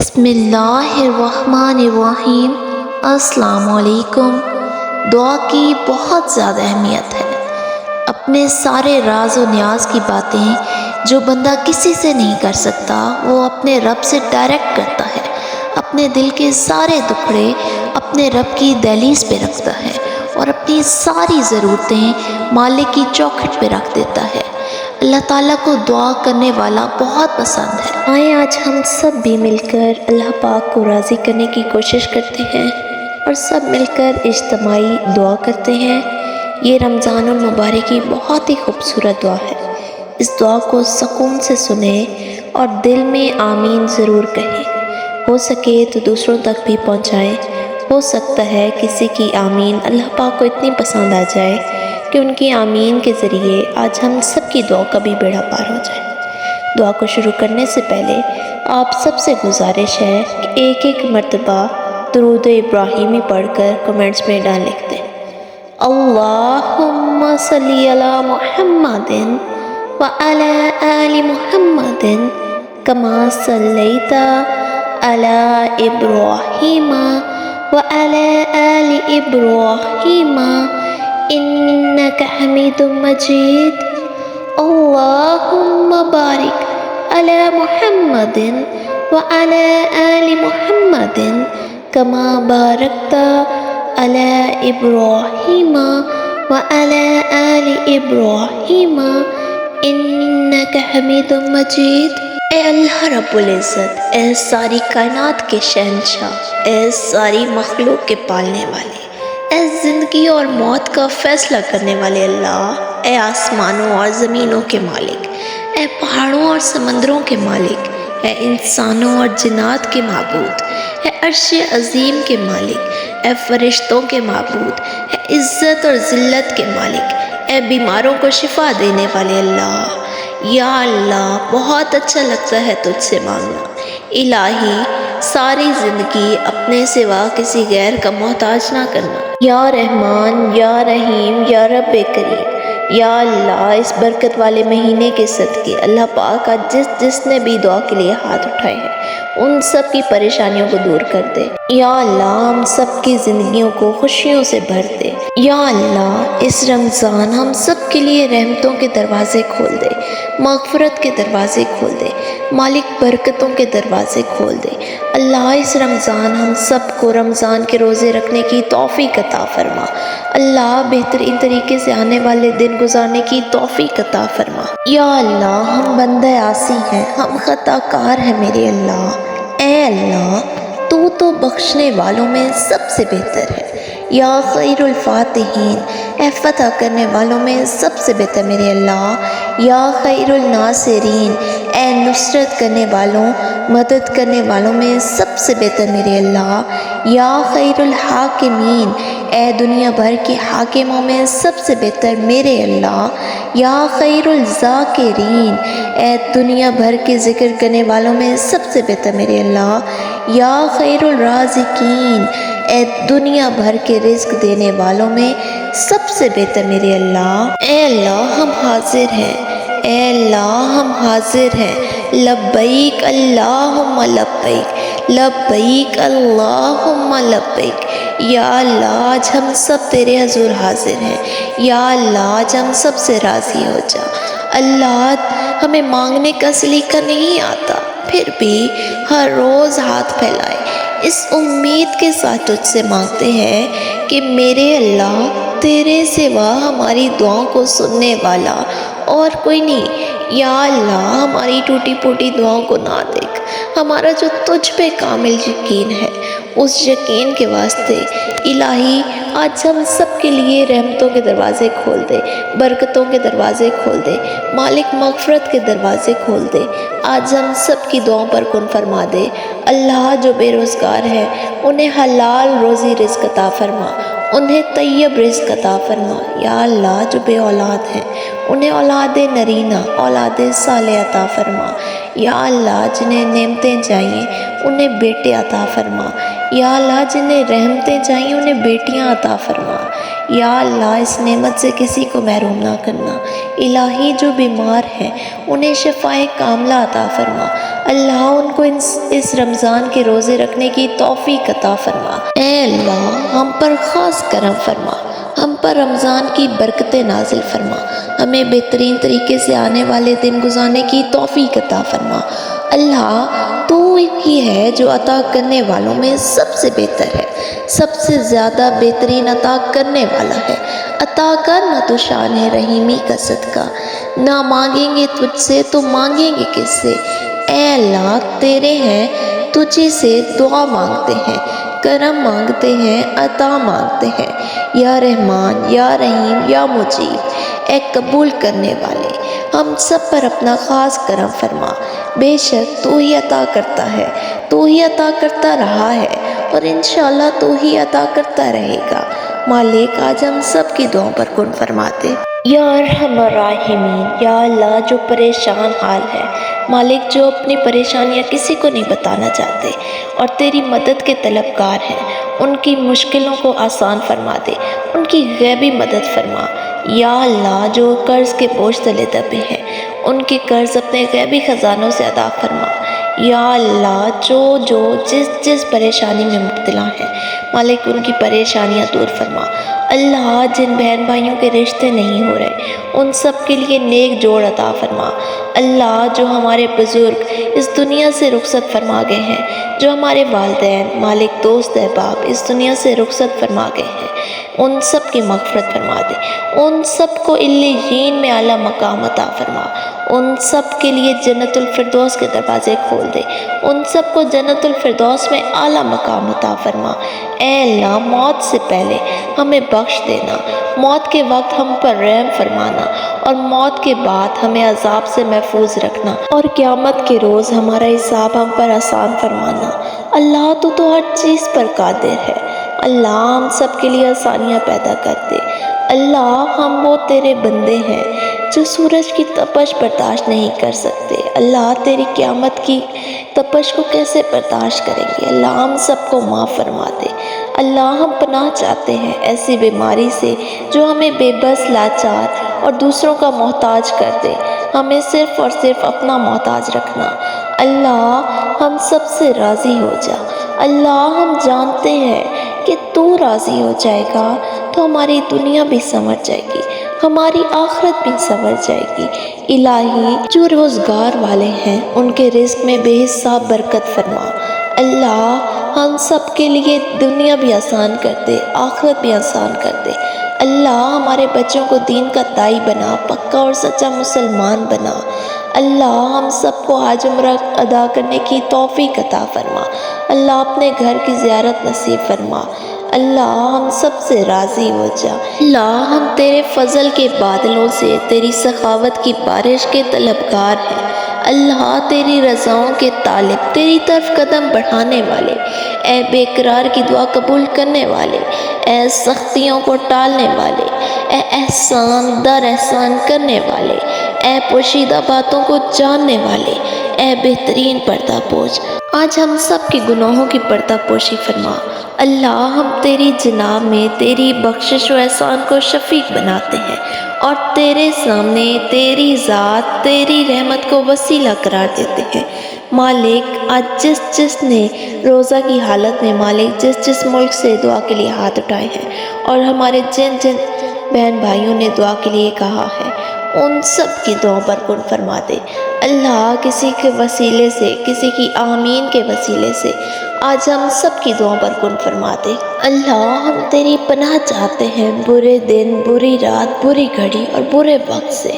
بسم اللہ الرحمن الرحیم۔ السلام علیکم۔ دعا کی بہت زیادہ اہمیت ہے۔ اپنے سارے راز و نیاز کی باتیں جو بندہ کسی سے نہیں کر سکتا وہ اپنے رب سے ڈائریکٹ کرتا ہے۔ اپنے دل کے سارے دکھڑے اپنے رب کی دہلیز پہ رکھتا ہے اور اپنی ساری ضرورتیں مالک کی چوکھٹ پہ رکھ دیتا ہے۔ اللہ تعالیٰ کو دعا کرنے والا بہت پسند ہے۔ آئیں آج ہم سب بھی مل کر اللہ پاک کو راضی کرنے کی کوشش کرتے ہیں اور سب مل کر اجتماعی دعا کرتے ہیں۔ یہ رمضان المبارک کی بہت ہی خوبصورت دعا ہے۔ اس دعا کو سکون سے سنیں اور دل میں آمین ضرور کہیں۔ ہو سکے تو دوسروں تک بھی پہنچائیں۔ ہو سکتا ہے کسی کی آمین اللہ پاک کو اتنی پسند آ جائے کہ ان کی آمین کے ذریعے آج ہم سب کی دعا کا بھی بیڑا پار ہو جائے۔ دعا کو شروع کرنے سے پہلے آپ سب سے گزارش ہے کہ ایک ایک مرتبہ درود ابراہیمی پڑھ کر کمنٹس میں ڈال لکھ دیں۔ اللہم صلی علی محمد وعلی آل محمد کما صلیت علی ابراہیم وعلی آل ابراہیم انک حمید مجید۔ اللہم بارک علی محمد وعلی آل محمد کما بارکت علی ابراہیم وعلی آل ابراہیم انک حمید مجید۔ اے اللہ رب العزت، اے ساری کائنات کے شہنشاہ، اے ساری مخلوق کے پالنے والے، اے زندگی اور موت کا فیصلہ کرنے والے اللہ، اے آسمانوں اور زمینوں کے مالک، اے پہاڑوں اور سمندروں کے مالک، اے انسانوں اور جنات کے معبود، اے عرش عظیم کے مالک، اے فرشتوں کے معبود، اے عزت اور ذلت کے مالک، اے بیماروں کو شفا دینے والے اللہ۔ یا اللہ، بہت اچھا لگتا ہے تجھ سے مانگنا۔ الہی، ساری زندگی اپنے سوا کسی غیر کا محتاج نہ کرنا۔ یا رحمان، یا رحیم، یا رب کریم، یا اللہ، اس برکت والے مہینے کے صدقے اللہ پاک آج جس نے بھی دعا کے لیے ہاتھ اٹھائے ہیں ان سب کی پریشانیوں کو دور کر دے۔ یا اللہ، ہم سب کی زندگیوں کو خوشیوں سے بھر دے۔ یا اللہ، اس رمضان ہم سب کے لیے رحمتوں کے دروازے کھول دے، مغفرت کے دروازے کھول دے، مالک برکتوں کے دروازے کھول دے۔ اللہ، اس رمضان ہم سب کو رمضان کے روزے رکھنے کی توفیق عطا فرما۔ اللہ، بہترین طریقے سے آنے والے دن گزارنے کی توفیق عطا فرما۔ یا اللہ، ہم بندہ عاصی ہیں، ہم خطا کار ہیں میرے اللہ۔ اے اللہ، تو بخشنے والوں میں سب سے بہتر ہے۔ یا خیر الفاتحین، اے فتح کرنے والوں میں سب سے بہتر میرے اللہ۔ یا خیر الناصرین، اے نصرت کرنے والوں، مدد کرنے والوں میں سب سے بہتر میرے اللہ۔ یا خیر الحاکمین، اے دنیا بھر کے حاکموں میں سب سے بہتر میرے اللہ۔ یا خیر الذاکرین، اے دنیا بھر کے ذکر کرنے والوں میں سب سے بہتر میرے اللہ۔ یا خیر الرازقین، اے دنیا بھر کے رزق دینے والوں میں سب سے بہتر میرے اللہ۔ اے اللہ، ہم حاضر ہیں، اے اللہ ہم حاضر ہیں۔ لبیک اللہم لبیک، لبیک اللہم لبیک۔ یا اللہ، آج ہم سب تیرے حضور حاضر ہیں۔ یا اللہ، آج ہم سب سے راضی ہو جا۔ اللہ، ہمیں مانگنے کا سلیقہ نہیں آتا، پھر بھی ہر روز ہاتھ پھیلائے اس امید کے ساتھ تجھ سے مانگتے ہیں کہ میرے اللہ، تیرے سوا ہماری دعاؤں کو سننے والا اور کوئی نہیں۔ یا اللہ، ہماری ٹوٹی پھوٹی دعاؤں کو نہ دیکھ۔ ہمارا جو تجھ پہ کامل یقین ہے اس یقین کے واسطے الہی آج ہم سب کے لیے رحمتوں کے دروازے کھول دے، برکتوں کے دروازے کھول دے، مالک مغفرت کے دروازے کھول دے۔ آج ہم سب کی دعاؤں پر کن فرما دے۔ اللہ، جو بے روزگار ہے انہیں حلال روزی رزق عطا فرما، انہیں طیب رزق عطا فرما۔ یا اللہ، جو بے اولاد ہیں انہیں اولاد نرینہ، اولاد صالح عطا فرما۔ یا اللہ، جنہیں نعمتیں چاہیے انہیں بیٹے عطا فرما۔ یا اللہ جنہیں رحمتیں چاہیے انہیں بیٹیاں عطا فرما۔ یا اللہ اس نعمت سے کسی کو محروم نہ کرنا۔ الہی جو بیمار ہیں انہیں شفائے کاملہ عطا فرما۔ اللہ ان کو اس رمضان کے روزے رکھنے کی توفیق عطا فرما۔ اے اللہ ہم پر خاص کرم فرما، ہم پر رمضان کی برکتیں نازل فرما، ہمیں بہترین طریقے سے آنے والے دن گزارنے کی توفیق عطا فرما۔ اللہ تو ہی ہے جو عطا کرنے والوں میں سب سے بہتر ہے، سب سے زیادہ بہترین عطا کرنے والا ہے۔ عطا کرنا تو شان ہے رحیمی کا صدقہ، نہ مانگیں گے تجھ سے تو مانگیں گے کس سے؟ اے اللہ تیرے ہیں، تجھے سے دعا مانگتے ہیں، کرم مانگتے ہیں، عطا مانگتے ہیں۔ یا رحمان یا رحیم یا مجیب، اے قبول کرنے والے ہم سب پر اپنا خاص کرم فرما۔ بے شک تو ہی عطا کرتا ہے، تو ہی عطا کرتا رہا ہے اور انشاءاللہ تو ہی عطا کرتا رہے گا۔ مالک آج ہم سب کی دعاؤں پر کن فرماتے۔ یا ارحم الراحمین، یا اللہ جو پریشان حال ہے، مالک جو اپنی پریشانیاں کسی کو نہیں بتانا چاہتے اور تیری مدد کے طلبگار ہیں، ان کی مشکلوں کو آسان فرما دے، ان کی غیبی مدد فرما۔ یا اللہ جو قرض کے بوجھ تلے دبے ہیں ان کے قرض اپنے غیبی خزانوں سے ادا فرما۔ یا اللہ جو جس پریشانی میں مبتلا ہیں مالک ان کی پریشانیاں دور فرما۔ اللہ جن بہن بھائیوں کے رشتے نہیں ہو رہے ان سب کے لیے نیک جوڑ عطا فرما۔ اللہ جو ہمارے بزرگ اس دنیا سے رخصت فرما گئے ہیں، جو ہمارے والدین مالک دوست احباب اس دنیا سے رخصت فرما گئے ہیں، ان سب کی مغفرت فرما دے، ان سب کو علیین میں اعلیٰ مقام عطا فرما، ان سب کے لیے جنت الفردوس کے دروازے کھول دے، ان سب کو جنت الفردوس میں اعلیٰ مقام عطا فرما۔ اے اللہ موت سے پہلے ہمیں بخش دینا، موت کے وقت ہم پر رحم فرمانا اور موت کے بعد ہمیں عذاب سے محفوظ رکھنا اور قیامت کے روز ہمارا حساب ہم پر آسان فرمانا۔ اللہ تو ہر چیز پر قادر ہے، اللہ ہم سب کے لیے آسانیاں پیدا کر دے۔ اللہ ہم وہ تیرے بندے ہیں جو سورج کی تپش برداشت نہیں کر سکتے، اللہ تیری قیامت کی تپش کو کیسے برداشت کریں گے؟ اللہ ہم سب کو معاف فرما دے۔ اللہ ہم پناہ چاہتے ہیں ایسی بیماری سے جو ہمیں بے بس لاچار اور دوسروں کا محتاج کر دے، ہمیں صرف اور صرف اپنا محتاج رکھنا۔ اللہ ہم سب سے راضی ہو جا۔ اللہ ہم جانتے ہیں کہ تو راضی ہو جائے گا تو ہماری دنیا بھی سنور جائے گی، ہماری آخرت بھی سنور جائے گی۔ الہی جو روزگار والے ہیں ان کے رزق میں بے حساب برکت فرما۔ اللہ ہم سب کے لیے دنیا بھی آسان کر دے، آخرت بھی آسان کر دے۔ اللہ ہمارے بچوں کو دین کا داعی بنا، پکا اور سچا مسلمان بنا۔ اللہ ہم سب کو حج عمرہ ادا کرنے کی توفیق عطا فرما۔ اللہ اپنے گھر کی زیارت نصیب فرما۔ اللہ ہم سب سے راضی ہو جا۔ اللہ ہم تیرے فضل کے بادلوں سے تیری سخاوت کی بارش کے طلبگار ہیں۔ اللہ تیری رضاؤں کے طالب، تیری طرف قدم بڑھانے والے، اے بے قرار کی دعا قبول کرنے والے، اے سختیوں کو ٹالنے والے، اے احسان در احسان کرنے والے، اے پوشیدہ باتوں کو جاننے والے، اے بہترین پردہ پوش، آج ہم سب کے گناہوں کی پردہ پوشی فرما۔ اللہ ہم تیری جناب میں تیری بخشش و احسان کو شفیق بناتے ہیں اور تیرے سامنے تیری ذات، تیری رحمت کو وسیلہ قرار دیتے ہیں۔ مالک آج جس نے روزہ کی حالت میں مالک جس ملک سے دعا کے لیے ہاتھ اٹھائے ہیں اور ہمارے جن بہن بھائیوں نے دعا کے لیے کہا ہے ان سب کی دعاؤں پر کن فرما دے۔ اللہ کسی کے وسیلے سے، کسی کی آمین کے وسیلے سے آج ہم سب کی دعاؤں پر کن فرما دے۔ اللہ ہم تیری پناہ چاہتے ہیں برے دن، بری رات، بری گھڑی اور برے وقت سے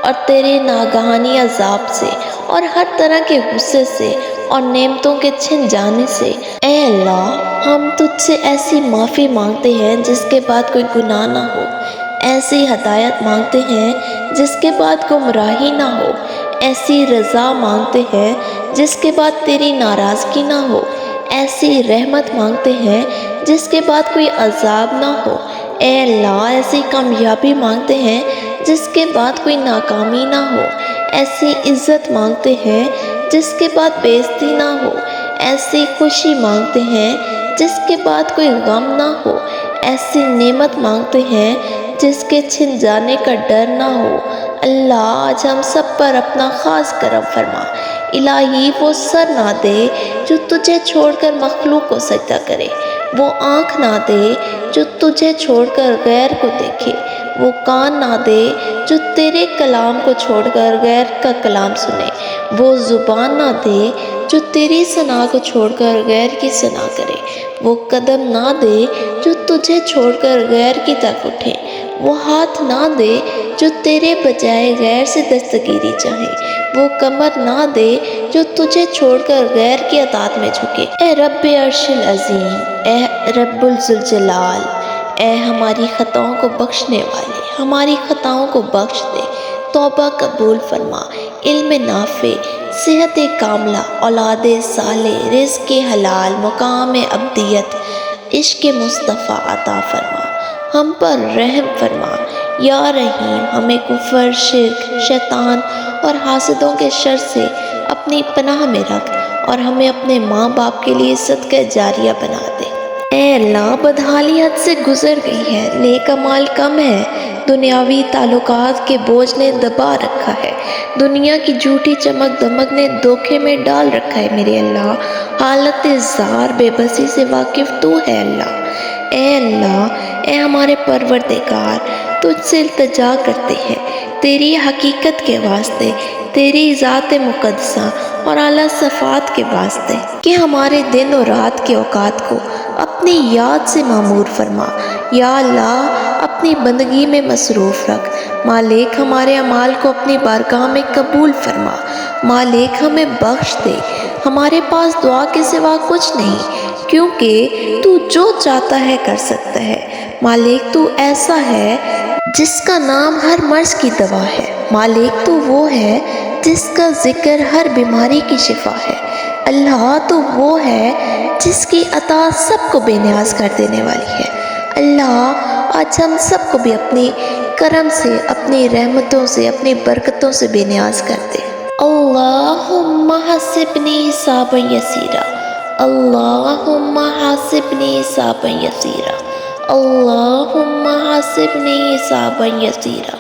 اور تیرے ناگہانی عذاب سے اور ہر طرح کے غصے سے اور نعمتوں کے چھن جانے سے۔ اے اللہ ہم تجھ سے ایسی معافی مانگتے ہیں جس کے بعد کوئی گناہ نہ ہو، ایسی ہدایت مانگتے ہیں جس کے بعد گمراہی نہ ہو، ایسی رضا مانگتے ہیں جس کے بعد تیری ناراضگی نہ ہو، ایسی رحمت مانگتے ہیں جس کے بعد کوئی عذاب نہ ہو۔ اے اللہ ایسی کامیابی مانگتے ہیں جس کے بعد کوئی ناکامی نہ ہو، ایسی عزت مانگتے ہیں جس کے بعد بے عزتی نہ ہو، ایسی خوشی مانگتے ہیں جس کے بعد کوئی غم نہ ہو، ایسی نعمت مانگتے ہیں جس کے چھن جانے کا ڈر نہ ہو۔ اللہ آج ہم سب پر اپنا خاص کرم فرما۔ الہی وہ سر نہ دے جو تجھے چھوڑ کر مخلوق کو سجدہ کرے، وہ آنکھ نہ دے جو تجھے چھوڑ کر غیر کو دیکھے، وہ کان نہ دے جو تیرے کلام کو چھوڑ کر غیر کا کلام سنے، وہ زبان نہ دے جو تیری ثنا کو چھوڑ کر غیر کی ثنا کرے، وہ قدم نہ دے جو تجھے چھوڑ کر غیر کی طرف اٹھے، وہ ہاتھ نہ دے جو تیرے بجائے غیر سے دستگیری چاہے، وہ کمر نہ دے جو تجھے چھوڑ کر غیر کی اطاعت میں جھکے۔ اے رب عرش العظیم، اے رب الذوالجلال، اے ہماری خطاؤں کو بخشنے والے، ہماری خطاؤں کو بخش دے، توبہ قبول فرما، علم نافع، صحت کاملہ، اولاد صالح، رزق حلال، مقام ابدیت، عشق مصطفیٰ عطا فرما، ہم پر رحم فرما۔ یا رحیم، ہمیں کفر، شرک، شیطان اور حاسدوں کے شر سے اپنی پناہ میں رکھ اور ہمیں اپنے ماں باپ کے لیے صدقہ جاریہ بنا دے۔ اے اللہ، بدحالی حد سے گزر گئی ہے، نیک اعمال کم ہے، دنیاوی تعلقات کے بوجھ نے دبا رکھا ہے، دنیا کی جھوٹی چمک دمک نے دھوکے میں ڈال رکھا ہے۔ میرے اللہ، حالت زار بے بسی سے واقف تو ہے اللہ۔ اے اللہ، اے ہمارے پروردگار، تجھ سے التجا کرتے ہیں تیری حقیقت کے واسطے، تیری ذات مقدسہ اور اعلیٰ صفات کے واسطے کہ ہمارے دن اور رات کے اوقات کو اپنی یاد سے معمور فرما۔ یا اللہ، اپنی بندگی میں مصروف رکھ۔ مالک، ہمارے اعمال کو اپنی بارگاہ میں قبول فرما۔ مالک، ہمیں بخش دے، ہمارے پاس دعا کے سوا کچھ نہیں، کیونکہ تو جو چاہتا ہے کر سکتا ہے۔ مالک، تو ایسا ہے جس کا نام ہر مرض کی دوا ہے۔ مالک، تو وہ ہے جس کا ذکر ہر بیماری کی شفا ہے۔ اللہ، تو وہ ہے جس کی عطا سب کو بے نیاز کر دینے والی ہے۔ اللہ، آج ہم سب کو بھی اپنی کرم سے، اپنی رحمتوں سے، اپنی برکتوں سے بے نیاز کر دے۔ اللہم حسبنی حسابا یسیرا، اللہم حسبنی حسابا یسیرا، اللہم حسبنی حسابا یسیرا۔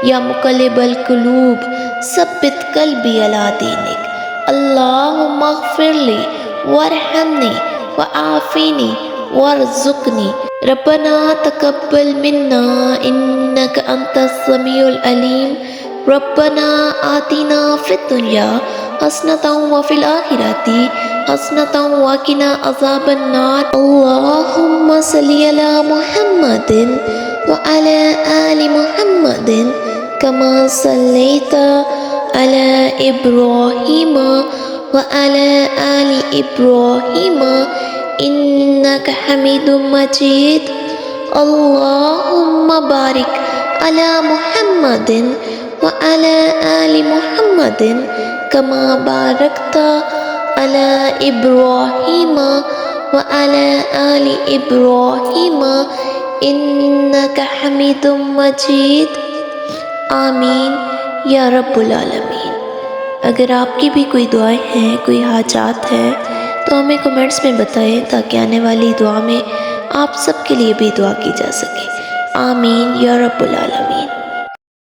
یا مقلب القلوب ثبت قلبی علی دینک، اللہم اغفر لی وارحمنی وعافینی وارزقنی، ربنا تقبل منا انک انت السمیع العلیم، ربنا آتنا فی الدنیا حسنۃ وفی الآخرۃ حسنۃ وقنا عذاب النار۔ اللہم صلی علی محمد وعلی آل محمد کما صلیت علی ابراہیم وعلی آل ابراہیم انک حمید مجید۔ اللہم بارک علی محمد وعلی آل محمد کما بارکت علی ابراہیم وعلی آل ابراہیم انک حمید مجید۔ آمین یا رب العالمین۔ اگر آپ کی بھی کوئی دعائیں ہیں، کوئی حاجات ہیں تو ہمیں کمنٹس میں بتائیں تاکہ آنے والی دعا میں آپ سب کے لیے بھی دعا کی جا سکے۔ آمین یا رب العالمین۔